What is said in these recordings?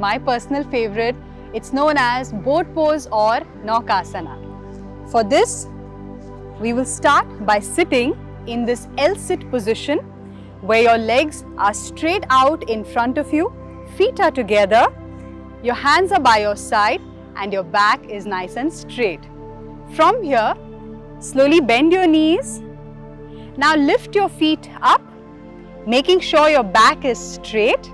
My personal favorite, it's known as boat pose or Naukasana. For this, we will start by sitting in this L-sit position where your legs are straight out in front of you, feet are together, your hands are by your side and your back is nice and straight. From here, slowly bend your knees. Now lift your feet up, making sure your back is straight.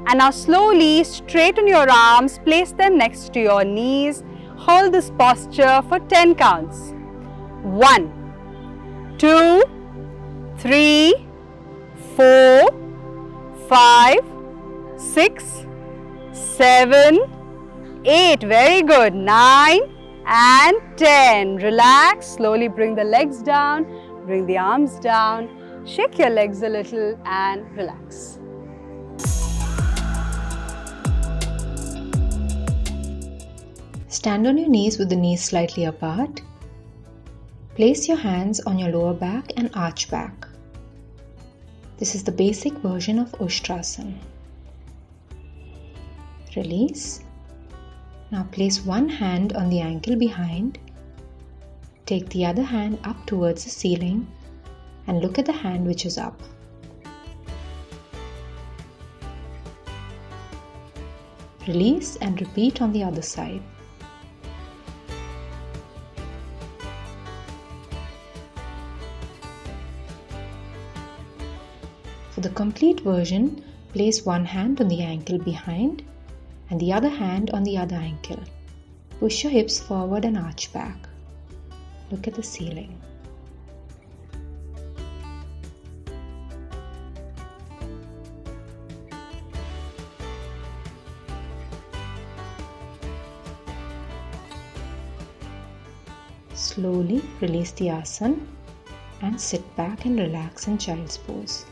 And now slowly straighten your arms, place them next to your knees. Hold this posture for 10 counts. 1, 2, 3, 4, 5, 6, 7, 8. Very good. 9 and 10. Relax. Slowly bring the legs down, bring the arms down. Shake your legs a little and relax. Stand on your knees with the knees slightly apart. Place your hands on your lower back and arch back. This is the basic version of Ushtrasana. Release. Now place one hand on the ankle behind. Take the other hand up towards the ceiling and look at the hand which is up. Release and repeat on the other side. For the complete version, place one hand on the ankle behind and the other hand on the other ankle. Push your hips forward and arch back. Look at the ceiling. Slowly release the asana and sit back and relax in child's pose.